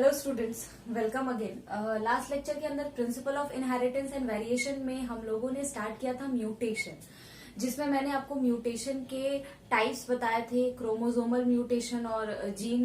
Hello students, welcome again. Last lecture के अंदर principle of inheritance and variation में हम लोगों ने स्टार्ट किया था म्यूटेशन, जिसमें मैंने आपको म्यूटेशन के टाइप्स बताए थे, क्रोमोसोमल म्यूटेशन और जीन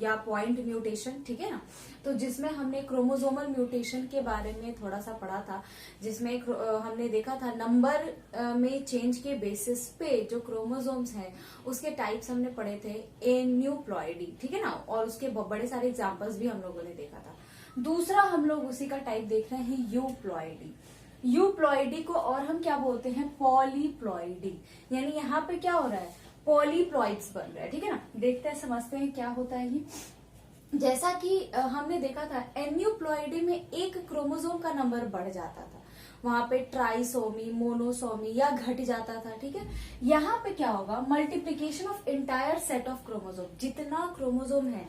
या पॉइंट म्यूटेशन, ठीक है ना। तो जिसमें हमने क्रोमोसोमल म्यूटेशन के बारे में थोड़ा सा पढ़ा था, जिसमें हमने देखा था नंबर में चेंज के बेसिस पे जो क्रोमोसोम्स हैं उसके टाइप्स हमने पढ़े थे एन्यूप्लॉइडी, ठीक है ना। और उसके बड़े सारे एग्जांपल्स भी हम लोगों ने देखा था। दूसरा हम लोग उसी का टाइप देख रहे हैं यूप्लॉइडी। यूप्लॉइडी को और हम क्या बोलते हैं, पॉलीप्लॉइडी। यानी यहाँ पे क्या हो रहा है, पॉलीप्लॉइड्स बन रहा है, ठीक है ना। देखते हैं, समझते हैं क्या होता है ये। जैसा कि हमने देखा था एन्यूप्लॉइडी में एक क्रोमोसोम का नंबर बढ़ जाता था, वहां पे ट्राइसोमी, मोनोसोमी या घट जाता था, ठीक है। यहाँ पे क्या होगा, multiplication of entire set of chromosome. जितना क्रोमोसोम है,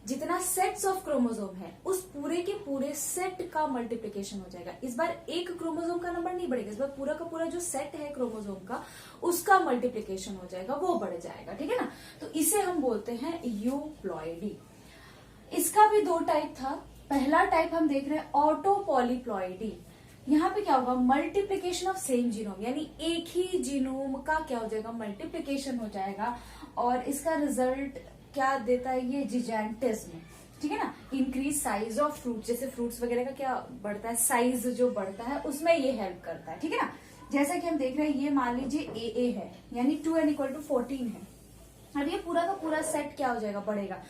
जितना सेट्स ऑफ क्रोमोसोम है, उस पूरे के पूरे सेट का मल्टीप्लीकेशन हो जाएगा। इस बार एक क्रोमोसोम का नंबर नहीं बढ़ेगा, इस बार पूरा का पूरा जो सेट है क्रोमोसोम का उसका मल्टीप्लीकेशन हो जाएगा, वो बढ़ जाएगा, ठीक है ना। तो इसे हम बोलते हैं यूप्लॉइडी। इसका भी दो टाइप था। पहला टाइप हम देख रहे हैं ऑटो पॉलीप्लॉइडी। यहाँ पे क्या होगा, मल्टीप्लीकेशन ऑफ सेम जीनोम, यानी एक ही जीनोम का क्या हो जाएगा, मल्टीप्लीकेशन हो जाएगा। और इसका रिजल्ट क्या देता है, ये जिजेंटिज्म, ठीक है ना। इंक्रीज साइज ऑफ फ्रूट, जैसे फ्रूट्स वगैरह का क्या बढ़ता है, साइज जो बढ़ता है उसमें ये हेल्प करता है, ठीक है ना। जैसा कि हम देख रहे हैं, ये मान लीजिए ए है, यानी 2n=14 है। अब ये पूरा का पूरा सेट क्या हो जाएगा, बढ़ेगा,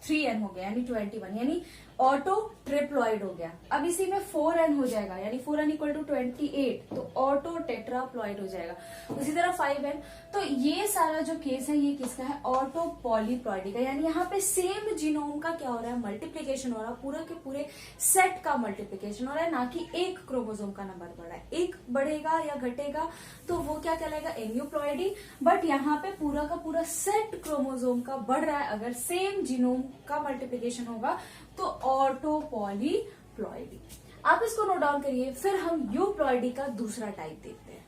3n हो गया यानी 21, यानी ऑटो ट्रिप्लॉइड हो गया। अब इसी में 4n हो जाएगा, यानी 4n=28, तो ऑटो टेट्राप्लॉइड हो जाएगा। उसी तरह 5n। तो ये सारा जो केस है, ये किसका है, ऑटो पॉलीप्लॉइडी का। यानी यहाँ पे सेम जीनोम का क्या हो रहा है, मल्टीप्लीकेशन हो रहा है, पूरा के पूरे सेट का मल्टीप्लीकेशन हो रहा है, ना कि एक क्रोमोसोम का नंबर बढ़ा है। एक बढ़ेगा या घटेगा तो वो क्या कहलाएगा, एन्यूप्लॉइडी। बट यहाँ पे पूरा का पूरा सेट क्रोमोसोम का बढ़ रहा है, अगर सेम जीनोम का मल्टीप्लीकेशन होगा तो ऑटो पॉलीप्लॉइडी। आप इसको नोट डाउन करिए। फिर हम यूप्लॉइडी का दूसरा टाइप देखते हैं।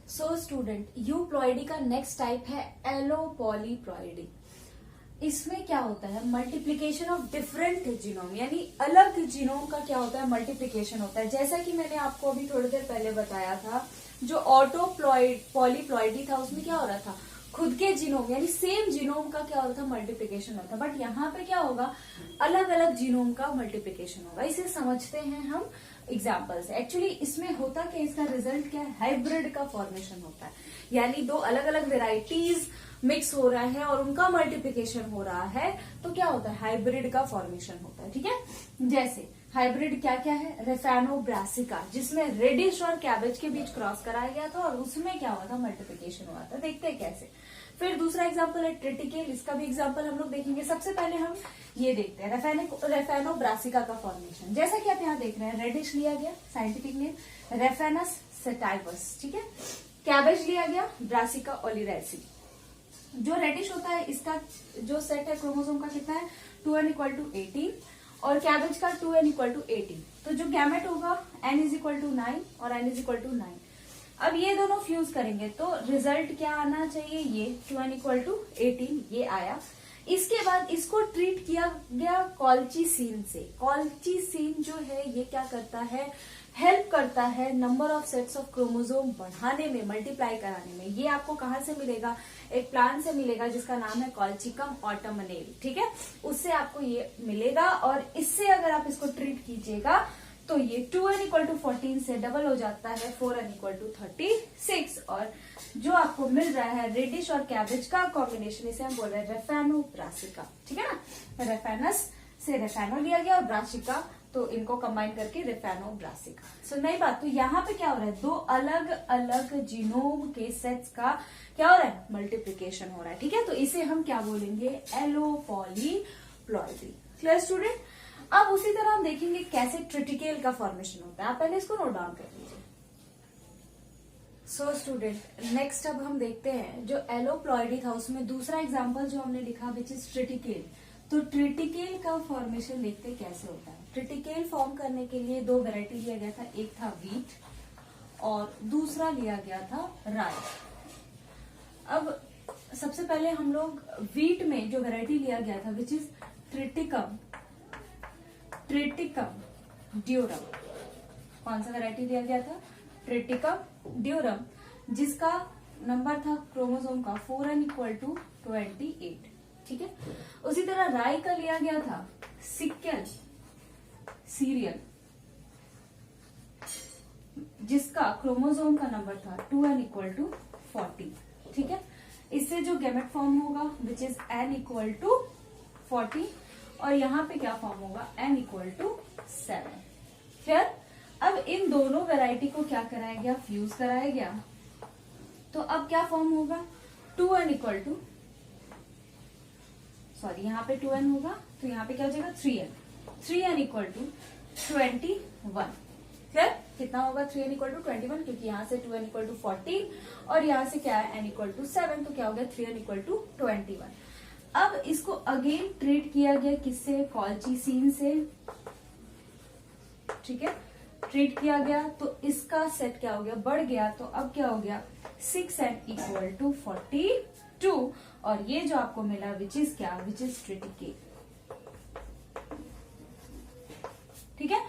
सो स्टूडेंट, यूप्लॉइडी का नेक्स्ट टाइप है एलोपॉलीप्लॉइडी। इसमें क्या होता है, मल्टीप्लीकेशन ऑफ डिफरेंट जीनोम, यानी अलग जीनोम का क्या होता है, मल्टीप्लीकेशन होता है। जैसा कि मैंने आपको अभी थोड़ी देर पहले बताया था, जो ऑटो पॉलीप्लॉइडी था उसमें क्या हो रहा था, खुद के जीनोम यानी सेम जीनोम का क्या होता था, मल्टीप्लीकेशन होता। बट यहाँ पे क्या होगा, अलग अलग जीनोम का मल्टीप्लीकेशन होगा। इसे समझते हैं हम एग्जाम्पल से। एक्चुअली इसमें होता क्या, इसका रिजल्ट क्या है, हाइब्रिड का फॉर्मेशन होता है। यानी दो अलग अलग वेराइटीज मिक्स हो रहा है और उनका मल्टीप्लीकेशन हो रहा है, तो क्या होता है, हाइब्रिड का फॉर्मेशन होता है, ठीक है। जैसे हाइब्रिड क्या क्या है, रेफेनो ब्रासिका, जिसमें रेडिश और कैबेज के बीच क्रॉस कराया गया था और उसमें क्या हुआ था, मल्टीप्लीकेशन हुआ था। देखते हैं कैसे। फिर दूसरा एग्जांपल है ट्रिटिकेल। इसका भी एग्जांपल हम लोग देखेंगे। सबसे पहले हम ये देखते हैं रेफेनो ब्रासिका का फॉर्मेशन। जैसा कि आप यहाँ देख रहे हैं, रेडिश लिया गया, साइंटिफिक नेम रेफेनस सेटाइवस, ठीक है। कैबेज लिया गया, ब्रासिका ओलिरेसी। जो रेडिश होता है, इसका जो सेट है क्रोमोसोम का कितना है, 2n=18 और कैबेज का 2n=18। तो जो गैमेट होगा n=9 और n=9। अब ये दोनों फ्यूज करेंगे तो रिजल्ट क्या आना चाहिए, ये 2n=18 ये आया। इसके बाद इसको ट्रीट किया गया कॉल्चिसिन से। कॉल्चिसिन जो है ये क्या करता है, हेल्प करता है number of sets of chromosome बढ़ाने में, मल्टीप्लाई कराने में। ये आपको कहाँ से मिलेगा, एक प्लांट से मिलेगा जिसका नाम है कॉल्चिकम ऑटोमनेल, ठीक है। उससे आपको ये मिलेगा और इससे अगर आप इसको ट्रीट कीजिएगा तो ये 2n=14 से डबल हो जाता है 4n=36। और जो आपको मिल रहा है रेडिश और कैबेज का कॉम्बिनेशन, इसे हम बोल रहे हैं रेफेनो ब्रासिका, ठीक है ना। रेफेनस से रेफेनो लिया गया और ब्रासिका, तो इनको कंबाइन करके रेफेनो ब्रासिका। सो नई बात, तो यहाँ पे क्या हो रहा है, दो अलग अलग जीनोम के सेट्स का क्या हो रहा है, मल्टीप्लीकेशन हो रहा है, ठीक है। तो इसे हम क्या बोलेंगे, एलोपॉलीप्लॉइडी। Clear student. अब उसी तरह हम देखेंगे कैसे ट्रिटिकेल का फॉर्मेशन होता है। आप पहले इसको नोट डाउन कर लीजिए। सो स्टूडेंट, नेक्स्ट अब हम देखते हैं जो एलोप्लॉइडी था उसमें दूसरा एग्जांपल जो हमने लिखा विच इज ट्रिटिकेल। तो ट्रिटिकेल का फॉर्मेशन देखते हैं कैसे होता है। ट्रिटिकेल फॉर्म करने के लिए दो वेराइटी लिया गया था, एक था वीट और दूसरा लिया गया था राई। अब सबसे पहले हम लोग वीट में जो वेराइटी लिया गया था विच इज ट्रिटिकम ड्यूरम। कौन सा वैरायटी दिया गया था? ट्रिटिकम ड्यूरम, जिसका नंबर था क्रोमोसोम का 4n=28। ठीक है। उसी तरह राई का लिया गया था सिक्ल सीरियल, जिसका क्रोमोसोम का नंबर था 2n=40। ठीक है। इससे जो गैमेट फॉर्म होगा विच इज n=40, और यहाँ पे क्या फॉर्म होगा? n=7। फिर अब इन दोनों वैरायटी को क्या कराया गया? फ्यूज कराया गया। तो अब क्या फॉर्म होगा? 2n सॉरी यहाँ पे 2n होगा, तो यहाँ पे क्या हो जाएगा? 3n=21। फिर कितना होगा? 3n=21, क्योंकि यहाँ से 2n=14 और यहाँ से क्या है? n=7, तो क्या हो गया? 3n=21। अब इसको अगेन ट्रीट किया गया किससे? कॉलचीसिन से। ठीक है, ट्रीट किया गया तो इसका सेट क्या हो गया? बढ़ गया। तो अब क्या हो गया? 6n=42, और ये जो आपको मिला विच इज क्या? Which is triticale. ठीक है।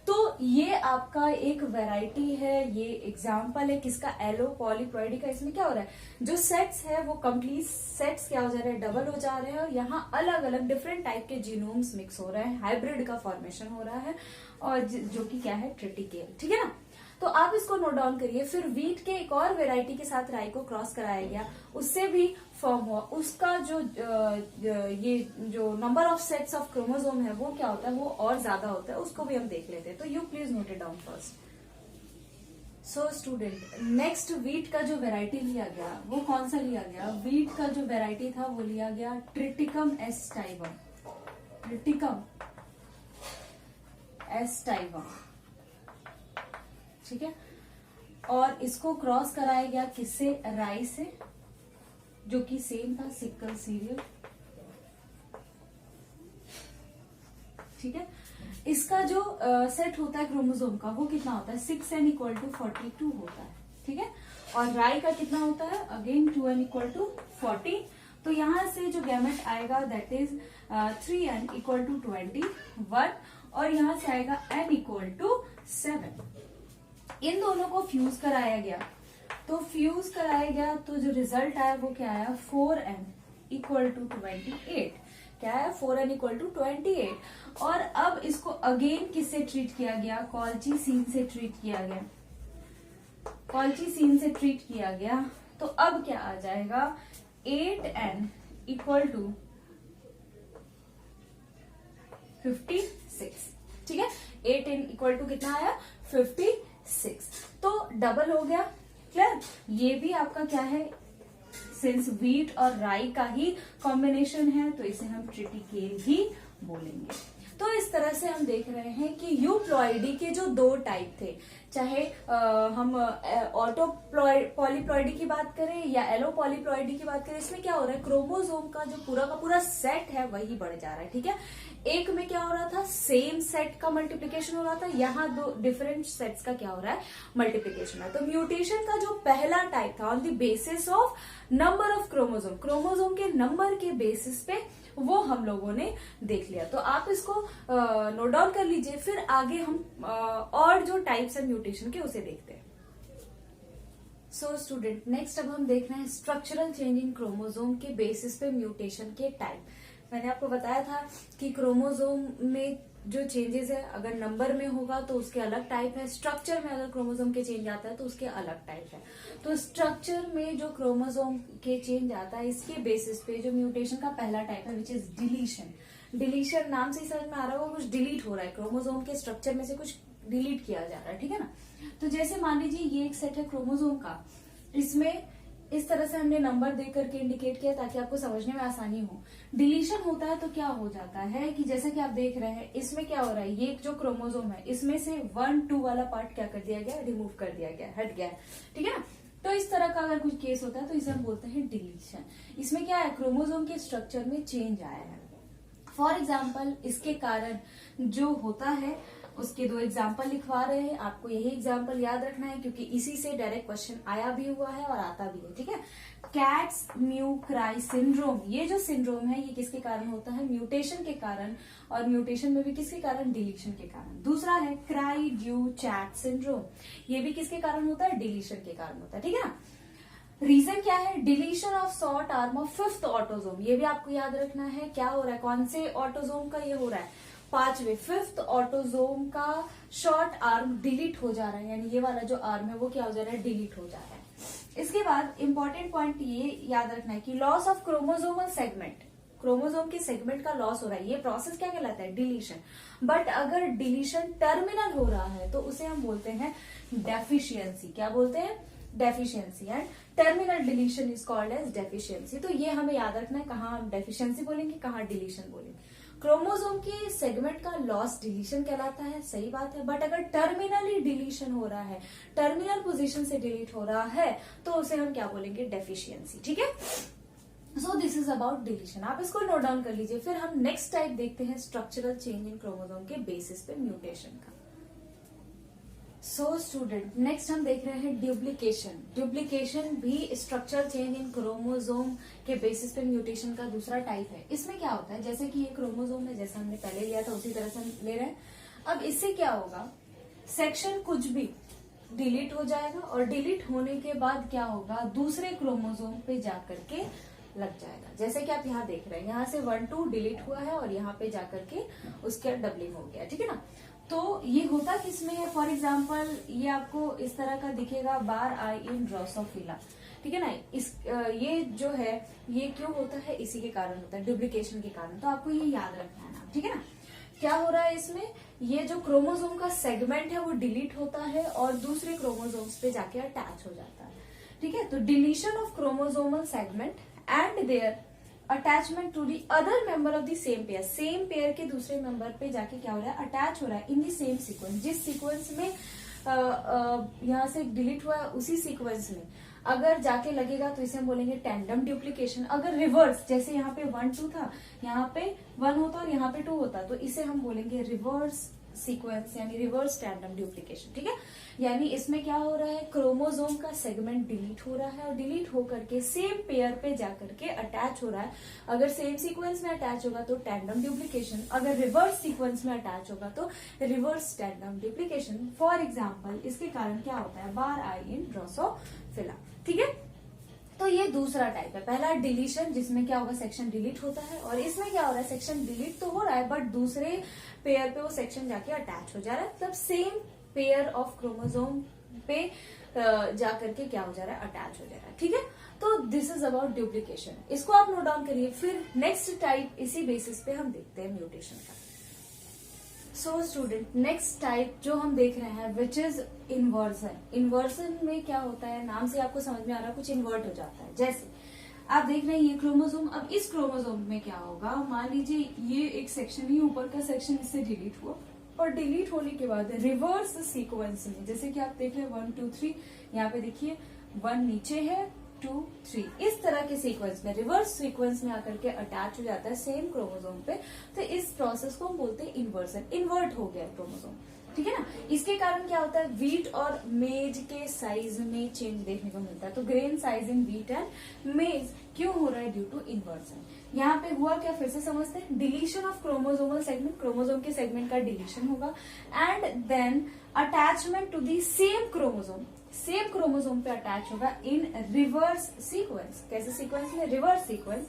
तो ये आपका एक वैरायटी है, ये एग्जाम्पल है किसका? एलो पॉलीप्लॉइडी का। इसमें क्या हो रहा है? जो सेट्स है वो कंप्लीट सेट्स क्या हो जा रहे हैं? डबल हो जा रहे हैं, और यहाँ अलग अलग डिफरेंट टाइप के जीनोम्स मिक्स हो रहे हैं, हाइब्रिड का फॉर्मेशन हो रहा है, और जो कि क्या है? ट्रिटिकेल। ठीक है ना। तो आप इसको नोट डाउन करिए। फिर वीट के एक और वेराइटी के साथ राई को क्रॉस कराया गया, उससे भी फॉर्म हुआ। उसका जो ये जो number of sets of chromosome है वो क्या होता है? वो और ज्यादा होता है, उसको भी हम देख लेते हैं। तो you please note it down first. So student, next wheat का जो वेराइटी लिया गया वो कौन सा लिया गया? वीट का जो वेराइटी था वो लिया गया ट्रिटिकम एस्टाइवम। ट्रिटिकम एस्टाइवम। ठीक है। और इसको क्रॉस कराया गया किससे? राई से, जो कि सेम था सिक्ल सीरियल। ठीक है। इसका जो सेट होता है क्रोमोसोम का वो कितना होता है? 6n=42 होता है। ठीक है। और राई का कितना होता है? Again 2n=40। तो यहां से जो गैमेट आएगा दैट इज 3n=21, और यहां से आएगा n=7। इन दोनों को फ्यूज कराया गया, तो फ्यूज कराया गया तो जो रिजल्ट आया वो क्या आया? 4n=28। क्या है? 4n=28। और अब इसको अगेन किससे ट्रीट किया गया? कॉलचीसिन से ट्रीट किया गया। कॉलचीसिन से ट्रीट किया गया, तो अब क्या आ जाएगा? 8n=56। ठीक है। 8n= कितना आया? 56। तो डबल हो गया। क्लियर? ये भी आपका क्या है? सिंस वीट और राई का ही कॉम्बिनेशन है, तो इसे हम ट्रिटिकेल ही बोलेंगे। तो इस तरह से हम देख रहे हैं कि यूप्लॉइडी के जो दो टाइप थे, चाहे हम ऑटो पॉलीप्लॉइडी की बात करें या एलो पॉलीप्लॉइडी की बात करें, इसमें क्या हो रहा है? क्रोमोसोम का जो पूरा का पूरा सेट है वही बढ़ जा रहा है। ठीक है। एक में क्या हो रहा था? सेम सेट का मल्टीप्लीकेशन हो रहा था, यहाँ दो डिफरेंट सेट्स का क्या हो रहा है? मल्टीप्लीकेशन है। तो म्यूटेशन का जो पहला टाइप था on the basis of number of chromosome, chromosome के नंबर के बेसिस पे वो हम लोगों ने देख लिया। तो आप इसको नोट डाउन कर लीजिए। फिर आगे हम और जो टाइप्स है म्यूटेशन के उसे देखते हैं। सो स्टूडेंट, नेक्स्ट अब हम देख रहे हैं स्ट्रक्चरल चेंज इन क्रोमोसोम के बेसिस पे म्यूटेशन के टाइप। मैंने आपको बताया था कि क्रोमोसोम में जो चेंजेस है अगर नंबर में होगा तो उसके अलग टाइप है, स्ट्रक्चर में अगर क्रोमोसोम के चेंज आता है तो उसके अलग टाइप है। तो स्ट्रक्चर में जो क्रोमोसोम के चेंज आता है इसके बेसिस पे जो म्यूटेशन का पहला टाइप है विच इज डिलीशन। डिलीशन नाम से ही समझ में आ रहा होगा, कुछ डिलीट हो रहा है, क्रोमोसोम के स्ट्रक्चर में से कुछ डिलीट किया जा रहा है। ठीक है ना। तो जैसे मान लीजिए ये एक सेट है क्रोमोसोम का, इसमें इस तरह से हमने नंबर दे करके इंडिकेट किया ताकि आपको समझने में आसानी हो। डिलीशन होता है तो क्या हो जाता है कि जैसे कि आप देख रहे हैं इसमें क्या हो रहा है, ये जो क्रोमोसोम है इसमें से 1, 2 वाला पार्ट क्या कर दिया गया? रिमूव कर दिया गया, हट गया है। ठीक है ना। तो इस तरह का अगर कुछ केस होता है तो इसे हम बोलते हैं डिलीशन। इसमें क्या है? क्रोमोसोम के स्ट्रक्चर में चेंज आया है। फॉर एग्जाम्पल इसके कारण जो होता है उसके 2 एग्जाम्पल लिखवा रहे हैं। आपको यही एग्जाम्पल याद रखना है क्योंकि इसी से डायरेक्ट क्वेश्चन आया भी हुआ है और आता भी है, ठीक है। कैट्स म्यू क्राई सिंड्रोम, ये जो सिंड्रोम है ये किसके कारण होता है? म्यूटेशन के कारण, और म्यूटेशन में भी किसके कारण? डिलीशन के कारण। दूसरा है क्राई ड्यू चैट सिंड्रोम, ये भी किसके कारण होता है? डिलीशन के कारण होता है, ठीक है ना। रीजन क्या है? Deletion of short arm of 5th autosome, ये भी आपको याद रखना है। क्या हो रहा है? कौन से ऑटोजोम का ये हो रहा है? 5वें 5th ऑटोजोम का शॉर्ट आर्म डिलीट हो जा रहा है, यानी ये वाला जो आर्म है वो क्या हो जा रहा है? डिलीट हो जा रहा है। इसके बाद इंपॉर्टेंट पॉइंट ये याद रखना है कि loss of chromosomal segment, chromosome के सेगमेंट का लॉस हो रहा है, ये प्रोसेस क्या कहलाता है? डिलीशन। बट अगर डिलीशन टर्मिनल हो रहा है तो उसे हम बोलते हैं डेफिशिएंसी। क्या बोलते हैं? Deficiency. And terminal deletion is called as deficiency. तो ये हमें याद रखना है, कहाँ हम डेफिशिएंसी बोलेंगे, कहाँ डिलीशन बोलेंगे। क्रोमोसोम के सेगमेंट का लॉस डिलीशन कहलाता है, सही बात है। बट अगर टर्मिनली डिलीशन हो रहा है, टर्मिनल पोजीशन से डिलीट हो रहा है, तो उसे हम क्या बोलेंगे? डेफिशिएंसी, ठीक है। So this is about deletion, आप इसको नोट डाउन कर लीजिए। फिर हम नेक्स्ट टाइप देखते हैं स्ट्रक्चरल चेंज इन क्रोमोसोम के बेसिस पे म्यूटेशन का। सो स्टूडेंट, नेक्स्ट हम देख रहे हैं ड्यूप्लीकेशन। ड्यूप्लीकेशन भी स्ट्रक्चरल चेंज इन क्रोमोसोम के बेसिस पे म्यूटेशन का दूसरा टाइप है। इसमें क्या होता है? जैसे कि ये क्रोमोसोम है, जैसा हमने पहले लिया था उसी तरह से हम ले रहे हैं। अब इससे क्या होगा? सेक्शन कुछ भी डिलीट हो जाएगा और डिलीट होने के बाद क्या होगा? दूसरे क्रोमोसोम पे जाकर के लग जाएगा। जैसे कि आप यहाँ देख रहे हैं, यहाँ से 1 2 डिलीट हुआ है और यहाँ पे जाकर के उसका डबलिंग हो गया, ठीक है ना। तो ये होता किसमें है? फॉर एग्जाम्पल ये आपको इस तरह का दिखेगा, बार आई इन ड्रोसोफिला, ठीक है ना। ये जो है ये क्यों होता है? इसी के कारण होता है, डुप्लीकेशन के कारण। तो आपको ये याद रखना है ना, ठीक है ना। क्या हो रहा है इसमें? ये जो क्रोमोसोम का सेगमेंट है वो डिलीट होता है और दूसरे क्रोमोसोम्स पे जाके अटैच हो जाता है, ठीक है। तो deletion of chromosomal segment and their attachment to the other member of the same pair, same pair के दूसरे मेंबर पे जाके क्या हो रहा है? अटैच हो रहा है इन दी सेम सीक्वेंस। जिस सीक्वेंस में यहाँ से डिलीट हुआ है उसी सीक्वेंस में अगर जाके लगेगा तो इसे हम बोलेंगे टैंडम ड्यूप्लीकेशन। अगर रिवर्स, जैसे यहाँ पे 1 2 था, यहाँ पे 1 होता और यहाँ पे 2 होता, तो इसे हम बोलेंगे रिवर्स सीक्वेंस, यानी रिवर्स टैंडम ड्यूप्लीकेशन, ठीक है। यानी इसमें क्या हो रहा है? क्रोमोसोम का सेगमेंट डिलीट हो रहा है और डिलीट होकर के सेम पेयर पे जाकर के अटैच हो रहा है। अगर सेम सीक्वेंस में अटैच होगा तो टैंडम ड्यूप्लीकेशन, अगर रिवर्स सीक्वेंस में अटैच होगा तो reverse tandem duplication. For example इसके कारण क्या होता है? बार आई इन ड्रोसोफिला, ठीक है। तो ये दूसरा टाइप है। पहला डिलीशन, जिसमें क्या होगा? सेक्शन डिलीट होता है, और इसमें क्या हो रहा है? सेक्शन डिलीट तो हो रहा है बट दूसरे पेयर पे वो सेक्शन जाके अटैच हो जा रहा है, मतलब सेम पेयर ऑफ क्रोमोसोम पे जाकर के क्या हो जा रहा है? अटैच हो जा रहा है, ठीक है। तो दिस इज अबाउट ड्यूप्लीकेशन, इसको आप नोट डाउन करिए। फिर नेक्स्ट टाइप इसी बेसिस पे हम देखते हैं म्यूटेशन का। सो स्टूडेंट, नेक्स्ट टाइप जो हम देख रहे हैं विच इज इन्वर्जन। इन्वर्जन में क्या होता है? नाम से आपको समझ में आ रहा है, कुछ इन्वर्ट हो जाता है। जैसे आप देख रहे हैं ये क्रोमोसोम, अब इस क्रोमोसोम में क्या होगा? मान लीजिए ये एक सेक्शन ही, ऊपर का सेक्शन इससे डिलीट हुआ और डिलीट होने के बाद रिवर्स सीक्वेंस में, जैसे कि आप देख रहे हैं 1 2 3, यहाँ पे देखिए 1 नीचे है, 2 3, इस तरह के सीक्वेंस में, रिवर्स सीक्वेंस में आकर के अटैच हो जाता है सेम क्रोमोसोम पे। तो इस प्रोसेस को हम बोलते हैं इन्वर्जन, इन्वर्ट हो गया क्रोमोसोम, ठीक है ना। इसके कारण क्या होता है? व्हीट और मेज के साइज में चेंज देखने को मिलता है। तो grain size in wheat and maize क्यों हो रहा है? Due to inversion. यहाँ पे हुआ क्या? फिर से समझते हैं। Deletion of chromosomal segment, chromosome के सेगमेंट का डिलीशन होगा and then attachment to the same chromosome, same chromosome पे अटैच होगा इन रिवर्स सीक्वेंस। कैसे सीक्वेंस में? Reverse sequence,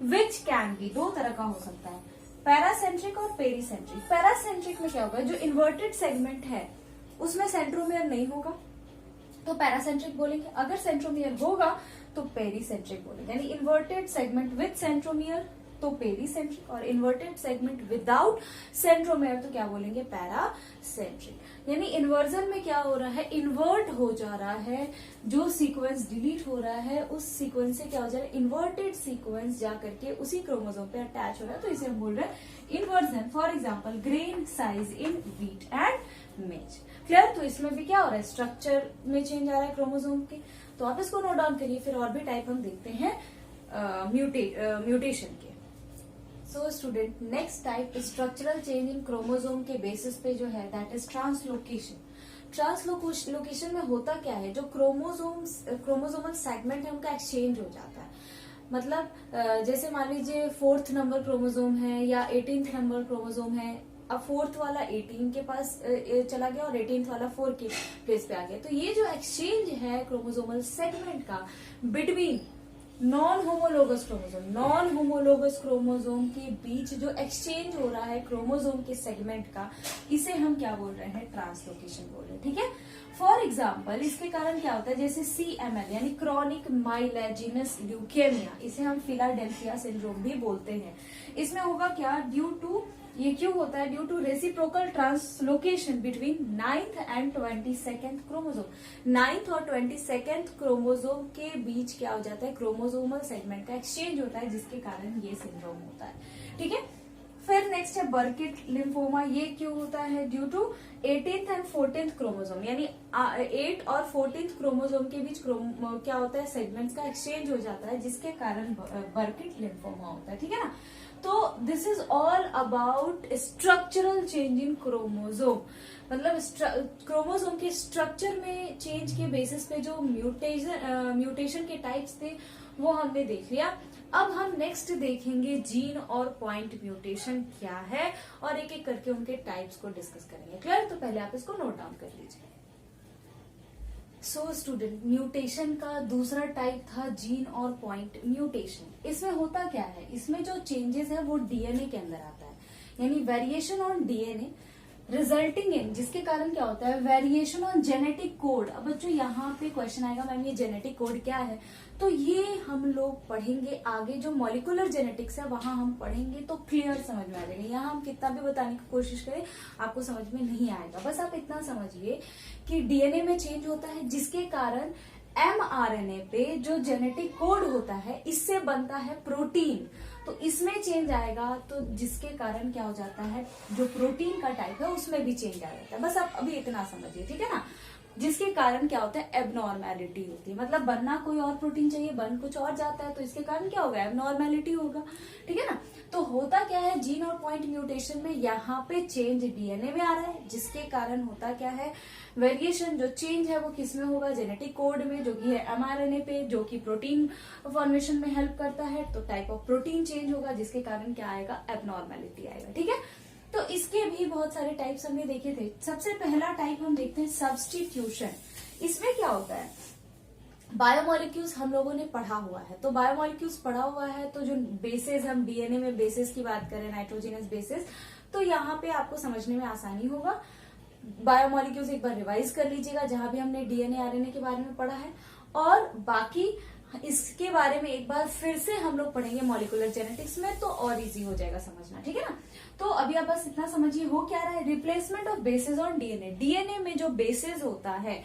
which can be, 2 तरह का हो सकता है, पैरासेंट्रिक और पेरीसेंट्रिक। पैरासेंट्रिक में क्या होगा? जो इन्वर्टेड सेगमेंट है उसमें सेंट्रोमियर नहीं होगा तो पैरासेंट्रिक बोलेंगे, अगर सेंट्रोमियर होगा तो पेरीसेंट्रिक बोलेंगे। यानी इन्वर्टेड सेगमेंट विद सेंट्रोमियर तो पेरीसेंट्रिक, और इन्वर्टेड सेगमेंट विदाउट सेंट्रोमियर तो क्या बोलेंगे? पैरासेंट्रिक। यानी इन्वर्जन में क्या हो रहा है? इन्वर्ट हो जा रहा है, जो सीक्वेंस डिलीट हो रहा है उस सीक्वेंस से क्या हो जा रहा है? इन्वर्टेड सीक्वेंस जाकर के उसी क्रोमोसोम पे अटैच हो रहा है, तो इसे हम बोल रहे हैं inversion. For example grain size in wheat and मेज। क्लियर? तो इसमें भी क्या हो रहा है? स्ट्रक्चर में चेंज आ रहा है क्रोमोसोम के। तो आप इसको नोट डाउन करिए। फिर और भी टाइप हम देखते हैं म्यूटेशन के। So student, next type structural change in chromosome के बेसिस पे जो है दैट इज ट्रांसलोकेशन। ट्रांसलोकेशन में होता क्या है, जो क्रोमोसोमल सेगमेंट है उनका एक्सचेंज हो जाता है। मतलब जैसे मान लीजिए 4th नंबर क्रोमोसोम है या 18th नंबर क्रोमोसोम है, अब 4th वाला 18 के पास चला गया और 18th वाला 4 के प्लेस पे आ गया। तो ये जो एक्सचेंज है क्रोमोसोमल सेगमेंट का बिटवीन नॉन होमोलोगस क्रोमोसोम के बीच जो एक्सचेंज हो रहा है क्रोमोसोम के सेगमेंट का, इसे हम क्या बोल रहे हैं, ट्रांसलोकेशन बोल रहे हैं। ठीक है, फॉर एग्जाम्पल इसके कारण क्या होता है, जैसे CML यानी क्रॉनिक माइलेजिनस ल्यूकेमिया, इसे हम फिलाडेल्फिया सिंड्रोम भी बोलते हैं। इसमें होगा क्या, ड्यू टू, ये क्यों होता है, due to reciprocal translocation between 9th and 22nd chromosome. 9th और 22nd क्रोमोसोम के बीच क्या हो जाता है, क्रोमोसोमल सेगमेंट का एक्सचेंज होता है, जिसके कारण ये सिंड्रोम होता है। ठीक है, फिर नेक्स्ट है बर्किट लिम्फोमा। ये क्यों होता है, due to 18th and 14th chromosome, यानी 8 और 14th क्रोमोसोम के बीच क्या होता है, सेगमेंट्स का एक्सचेंज हो जाता है, जिसके कारण बर्किट लिम्फोमा होता है। ठीक है ना, तो this is all about structural change in chromosome. मतलब क्रोमोसोम के स्ट्रक्चर में चेंज के बेसिस पे जो म्यूटेशन के टाइप्स थे वो हमने देख लिया। अब हम नेक्स्ट देखेंगे जीन और पॉइंट म्यूटेशन क्या है, और एक एक करके उनके टाइप्स को डिस्कस करेंगे। क्लियर, तो पहले आप इसको नोट डाउन कर लीजिए। सो स्टूडेंट, म्यूटेशन का दूसरा टाइप था जीन और पॉइंट म्यूटेशन। इसमें होता क्या है, इसमें जो चेंजेस है वो डीएनए के अंदर आता है, यानी variation on DNA resulting in, जिसके कारण क्या होता है, वेरिएशन ऑन जेनेटिक कोड। अब बच्चों यहाँ पे क्वेश्चन आएगा, मैम ये जेनेटिक कोड क्या है, तो ये हम लोग पढ़ेंगे आगे, जो मॉलिक्यूलर जेनेटिक्स है वहां हम पढ़ेंगे तो क्लियर समझ में आ जाएगा। यहाँ हम कितना भी बताने की कोशिश करें आपको समझ में नहीं आएगा। बस आप इतना समझिए कि डीएनए में चेंज होता है, जिसके कारण mRNA पे जो जेनेटिक कोड होता है इससे बनता है प्रोटीन, तो इसमें चेंज आएगा, तो जिसके कारण क्या हो जाता है, जो प्रोटीन का टाइप है उसमें भी चेंज आ जाता है। बस आप अभी इतना समझिए, ठीक है ना, जिसके कारण क्या होता है, एबनॉर्मेलिटी होती है। मतलब बनना कोई और प्रोटीन चाहिए, बन कुछ और जाता है, तो इसके कारण क्या होगा, एबनॉर्मेलिटी होगा। ठीक है ना, तो होता क्या है जीन और पॉइंट म्यूटेशन में, यहाँ पे चेंज डीएनए में आ रहा है, जिसके कारण होता क्या है, वेरिएशन जो चेंज है वो किस में होगा, जेनेटिक कोड में, जो कि है mRNA पे, जो कि प्रोटीन फॉर्मेशन में हेल्प करता है। तो टाइप ऑफ प्रोटीन चेंज होगा, जिसके कारण क्या आएगा, एबनॉर्मेलिटी आएगा। ठीक है, तो इसके भी बहुत सारे टाइप्स हमने देखे थे। सबसे पहला टाइप हम देखते हैं सब्स्टिट्यूशन। इसमें क्या होता है, बायोमोलिक्यूल्स हम लोगों ने पढ़ा हुआ है, तो बायोमोलिक्यूल्स पढ़ा हुआ है, तो जो बेसिस, हम डीएनए में बेसिस की बात करें, नाइट्रोजनस बेसिस, तो यहाँ पे आपको समझने में आसानी होगा। बायोमोलिक्यूल्स एक बार रिवाइज कर लीजिएगा, जहां भी हमने डीएनए आरएनए के बारे में पढ़ा है, और बाकी इसके बारे में एक बार फिर से हम लोग पढ़ेंगे मॉलिक्यूलर जेनेटिक्स में, तो और इजी हो जाएगा समझना। ठीक है ना, तो अभी आप बस इतना समझिए हो क्या रहा है, replacement of basis on DNA. DNA में जो बेसिस होता है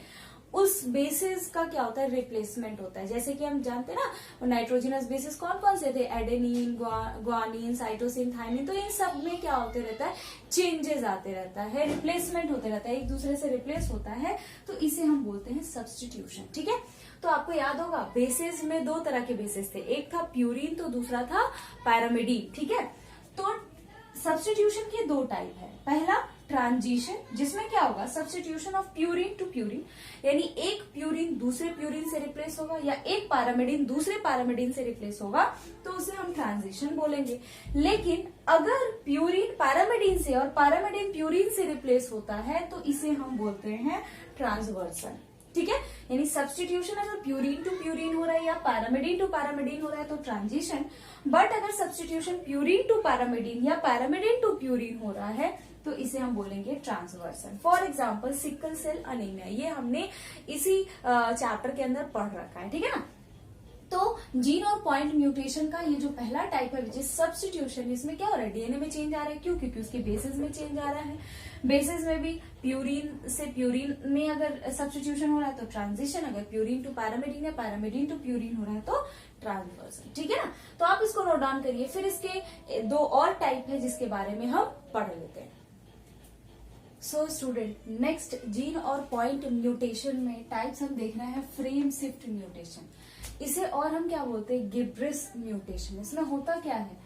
उस बेसिस का क्या होता है, रिप्लेसमेंट होता है। जैसे कि हम जानते हैं ना, नाइट्रोजनस बेसिस कौन कौन से थे, एडेनिन, ग्वानिन, साइटोसिन, थाइमिन, तो इन सब में क्या होते रहता है, चेंजेस आते रहता है, रिप्लेसमेंट होते रहता है, एक दूसरे से रिप्लेस होता है, तो इसे हम बोलते हैं सब्स्टिट्यूशन। ठीक है, तो आपको याद होगा बेसिस में दो तरह के बेसिस थे, एक था प्यूरिन तो दूसरा था पैरामिडीन। ठीक है, तो सब्स्टिट्यूशन के दो टाइप है। पहला ट्रांजिशन, जिसमें क्या होगा, substitution of purine to purine, यानी एक प्यूरिन दूसरे प्यूरिन से रिप्लेस होगा, या एक पैरामिडीन दूसरे पैरामिडीन से रिप्लेस होगा, तो उसे हम ट्रांजिशन बोलेंगे। लेकिन अगर प्यूरिन पैरामिडीन से और पैरामिडीन प्यूरिन से रिप्लेस होता है, तो इसे हम बोलते हैं ट्रांसवर्सन। ठीक है, यानी सब्स्टिट्यूशन अगर प्यूरिन टू प्यूरिन हो रहा है या पैरामिडीन टू पैरामिडीन हो रहा है तो ट्रांजिशन, बट अगर सब्स्टिट्यूशन प्यूरिन टू पैरामिडीन या पैरामिडीन टू प्यूरिन हो रहा है तो इसे हम बोलेंगे transversion. For example sickle cell anaemia, ये हमने इसी चैप्टर के अंदर पढ़ रखा है। ठीक है ना, तो जीन और पॉइंट म्यूटेशन का ये जो पहला टाइप है विच इज सब्स्टिट्यूशन, इसमें क्या हो रहा है, डीएनए में चेंज आ रहा है, क्यों, क्योंकि उसके बेसिस में चेंज आ रहा है। बेसिस में भी प्यूरिन से प्यूरिन में अगर सब्स्टिट्यूशन हो रहा है तो ट्रांजिशन, अगर प्यूरिन टू पैरामिडीन या पैरामिडीन टू प्यूरिन हो रहा है तो ट्रांसवर्सन। ठीक है ना, तो आप इसको नोट डाउन करिए। फिर इसके दो और टाइप है जिसके बारे में हम पढ़ लेते हैं। सो स्टूडेंट, नेक्स्ट जीन और पॉइंट म्यूटेशन में टाइप्स हम देख रहे हैं फ्रेम शिफ्ट म्यूटेशन, इसे और हम क्या बोलते हैं, गिब्रिस म्यूटेशन। इसमें होता क्या है,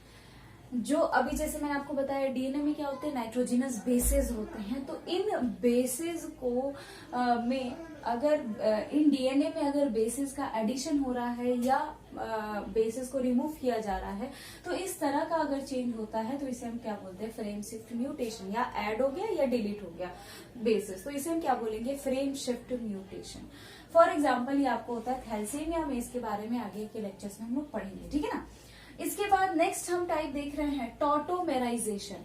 जो अभी जैसे मैंने आपको बताया डीएनए में क्या होते हैं, नाइट्रोजिनस बेसेस होते हैं। तो इन बेसेस को में अगर इन डीएनए में अगर बेसिस का एडिशन हो रहा है या बेसिस को रिमूव किया जा रहा है, तो इस तरह का अगर चेंज होता है तो इसे हम क्या बोलते हैं, फ्रेम शिफ्ट म्यूटेशन। या ऐड हो गया या डिलीट हो गया बेसिस, तो इसे हम क्या बोलेंगे, frame shift mutation. For example ये आपको होता है थैलेसीमिया में, इसके बारे में आगे के लेक्चर्स में हम लोग पढ़ेंगे, ठीक है ना। इसके बाद नेक्स्ट हम टाइप देख रहे हैं टॉटोमेराइजेशन।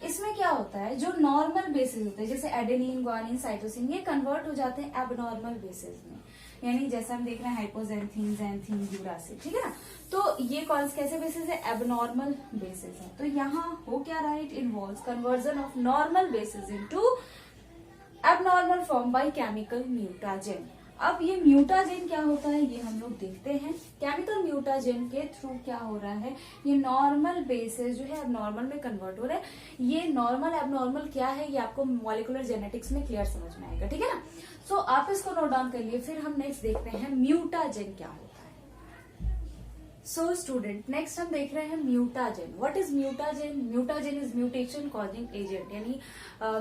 इसमें क्या होता है, जो नॉर्मल बेसिस होते हैं जैसे एडेनिन, ग्वानिन, साइटोसिन, ये कन्वर्ट हो जाते हैं एबनॉर्मल बेसिस में। यानी जैसे हम देख रहे हैं हाइपोजेंथीन, जेंथीन, यूरासिल, ठीक है ना। तो ये कौन कैसे बेसिस है, एबनॉर्मल बेसिस है। तो यहाँ हो क्या रहा है, it involves conversion of normal basis into abnormal form by chemical mutagen. अब ये म्यूटाजेन क्या होता है ये हम लोग देखते हैं। केमिकल म्यूटाजेन के थ्रू क्या हो रहा है, ये नॉर्मल बेसिस जो है एबनॉर्मल में कन्वर्ट हो रहा है। ये नॉर्मल एबनॉर्मल क्या है ये आपको मॉलिक्यूलर जेनेटिक्स में क्लियर समझ में आएगा, ठीक है ना। सो आप इसको नोट डाउन कर लिए। फिर हम नेक्स्ट देखते हैं म्यूटाजेन क्या होता है। सो स्टूडेंट नेक्स्ट हम देख रहे हैं mutagen. What is mutagen? Mutagen is mutation causing agent, यानी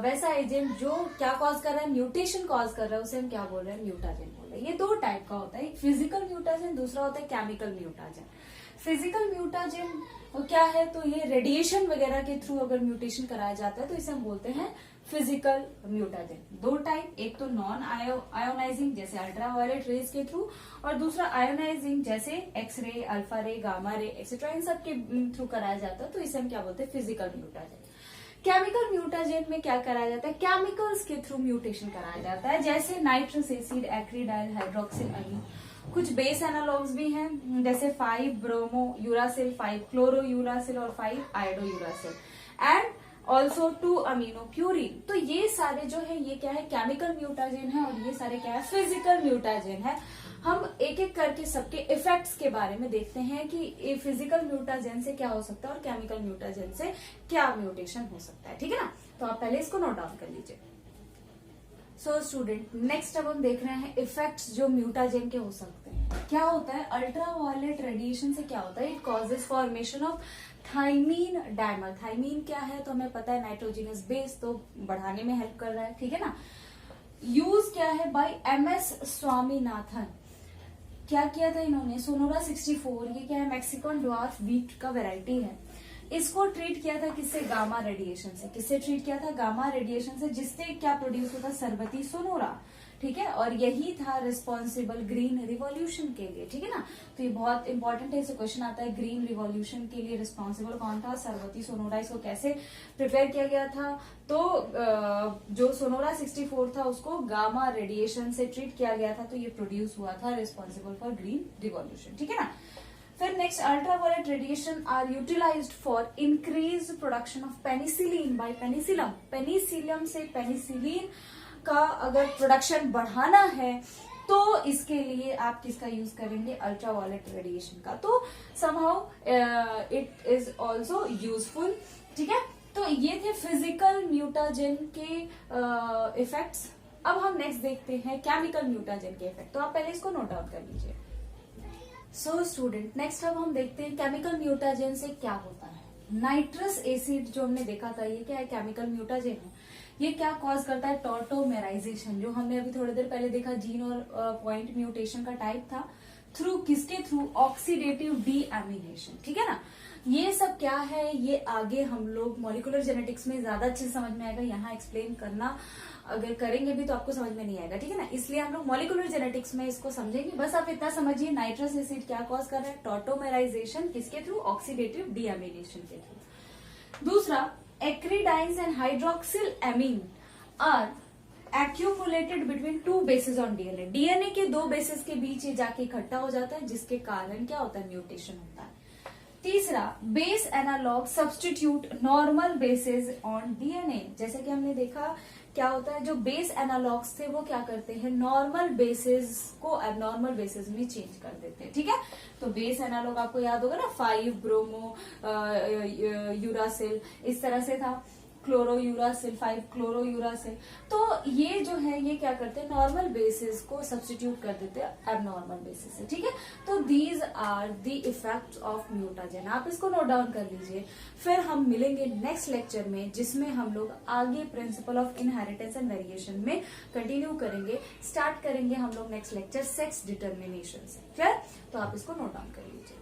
वैसा एजेंट जो क्या कॉज कर रहा है, म्यूटेशन कॉज कर रहा है, उसे हम क्या बोल रहे हैं, म्यूटाजेन बोल रहे हैं। ये दो टाइप का होता है, एक फिजिकल म्यूटाजेन, दूसरा होता है केमिकल म्यूटाजेन। फिजिकल म्यूटाजेन क्या है, तो ये रेडिएशन वगैरह के थ्रू अगर म्यूटेशन कराया जाता है तो इसे हम बोलते हैं फिजिकल म्यूटाजेन। दो टाइप, एक तो नॉन आयोनाइजिंग जैसे अल्ट्रावायलेट रेज के थ्रू, और दूसरा आयोनाइजिंग जैसे X ray, alpha ray, gamma ray etcetera, इन सब के थ्रू कराया जाता है तो इसे हम क्या बोलते हैं, फिजिकल म्यूटाजेन। केमिकल म्यूटाजेन में क्या कराया जाता है, केमिकल्स के थ्रू म्यूटेशन कराया जाता है, जैसे नाइट्रस एसिड, एक्रीडाइल हाइड्रोक्सिल अमीन। कुछ बेस एनालॉग्स भी हैं जैसे 5 ब्रोमो यूरासिल, 5 क्लोरो यूरासिल और 5 iodo uracil, and also 2 amino purine. तो ये सारे जो है ये क्या है, केमिकल म्यूटाजेन है, और ये सारे क्या है, फिजिकल म्यूटाजेन है। हम एक एक करके सबके इफेक्ट्स के बारे में देखते हैं कि फिजिकल म्यूटाजेन से क्या हो सकता है और केमिकल म्यूटाजेन से क्या म्यूटेशन हो सकता है, ठीक है ना। तो आप पहले इसको नोट डाउन कर लीजिए। सो स्टूडेंट नेक्स्ट अब हम देख रहे हैं इफेक्ट्स जो म्यूटाजेन के हो सकते हैं। क्या होता है, अल्ट्रावायलेट रेडिएशन से क्या होता है, it causes formation of thymine dimer. Thymine क्या है तो हमें पता है, नाइट्रोजिनस बेस, तो बढ़ाने में हेल्प कर रहा है, ठीक है ना। यूज क्या है, बाय MS स्वामीनाथन। क्या किया था इन्होंने, सोनोरा 64, ये क्या है, मैक्सिकन ड्वार्फ वीट का वेराइटी है। इसको ट्रीट किया था किससे, गामा रेडिएशन से। किससे ट्रीट किया था, गामा रेडिएशन से, जिससे क्या प्रोड्यूस होता, सर्वती सोनोरा, ठीक है। और यही था रिस्पॉन्सिबल ग्रीन रिवॉल्यूशन के लिए, ठीक है ना। तो ये बहुत इंपॉर्टेंट है, इसे क्वेश्चन आता है, ग्रीन रिवॉल्यूशन के लिए रिस्पॉन्सिबल कौन था, सर्वती सोनोरा। इसको कैसे प्रिपेयर किया गया था, तो जो सोनोरा 64 था उसको गामा रेडिएशन से ट्रीट किया गया था, तो ये प्रोड्यूस हुआ था, रिस्पॉन्सिबल फॉर ग्रीन रिवॉल्यूशन, ठीक है ना। फिर next, ultraviolet radiation are utilized for increase production of penicillin by penicillium. Penicillium से पेनिसिलिन का अगर प्रोडक्शन बढ़ाना है तो इसके लिए आप किसका यूज करेंगे, अल्ट्रावायलेट रेडिएशन का। तो somehow it is also useful, ठीक है। तो ये थे फिजिकल म्यूटाजेन के इफेक्ट्स। अब हम नेक्स्ट देखते हैं केमिकल म्यूटाजेन के इफेक्ट। तो आप पहले इसको नोट डाउन कर लीजिए। सो स्टूडेंट नेक्स्ट अब हम देखते हैं केमिकल म्यूटाजेन से क्या होता है। नाइट्रस एसिड जो हमने देखा था, ये क्या है, केमिकल म्यूटाजेन है। ये क्या कॉज करता है, टॉटोमेराइजेशन, जो हमने अभी थोड़ी देर पहले देखा, जीन और पॉइंट म्यूटेशन का टाइप था। थ्रू किसके थ्रू, ऑक्सीडेटिव डीएमिनेशन, ठीक है ना। ये सब क्या है, ये आगे हम लोग मॉलिक्यूलर जेनेटिक्स में ज्यादा अच्छे से समझ में आएगा। यहाँ एक्सप्लेन करना अगर करेंगे भी तो आपको समझ में नहीं आएगा, ठीक है ना। इसलिए हम लोग मॉलिक्यूलर जेनेटिक्स में इसको समझेंगे। बस आप इतना समझिए, नाइट्रस एसिड क्या कॉज कर रहा है, टॉटोमेराइजेशन, किसके थ्रू, ऑक्सीडेटिव डीएमिनेशन के थ्रू। दूसरा, acridines and hydroxyl amine are accumulated between 2 bases on DNA. DNA के 2 बेसिस के बीच ये जाके इकट्ठा हो जाता है, जिसके कारण क्या होता है, म्यूटेशन होता है। तीसरा, base analog substitute normal bases on DNA. जैसे कि हमने देखा क्या होता है, जो बेस एनालॉग्स थे वो क्या करते हैं, नॉर्मल बेसिस को एबनॉर्मल बेसिस में चेंज कर देते हैं, ठीक है। तो बेस एनालॉग आपको याद होगा ना, 5 ब्रोमो यूरासिल, इस तरह से था। क्लोरोयूरासिल, 5 क्लोरोयूरासिल। तो ये जो है ये क्या करते हैं, नॉर्मल बेसिस को सब्स्टिट्यूट कर देते हैं एबनॉर्मल बेसिस से, ठीक है। तो these are the effects of mutagen, आप इसको नोट डाउन कर लीजिए। फिर हम मिलेंगे नेक्स्ट लेक्चर में, जिसमें हम लोग आगे principle of inheritance and variation में कंटिन्यू करेंगे। स्टार्ट करेंगे हम लोग नेक्स्ट लेक्चर सेक्स डिटर्मिनेशन से, क्लियर। तो आप इसको नोट डाउन कर लीजिए।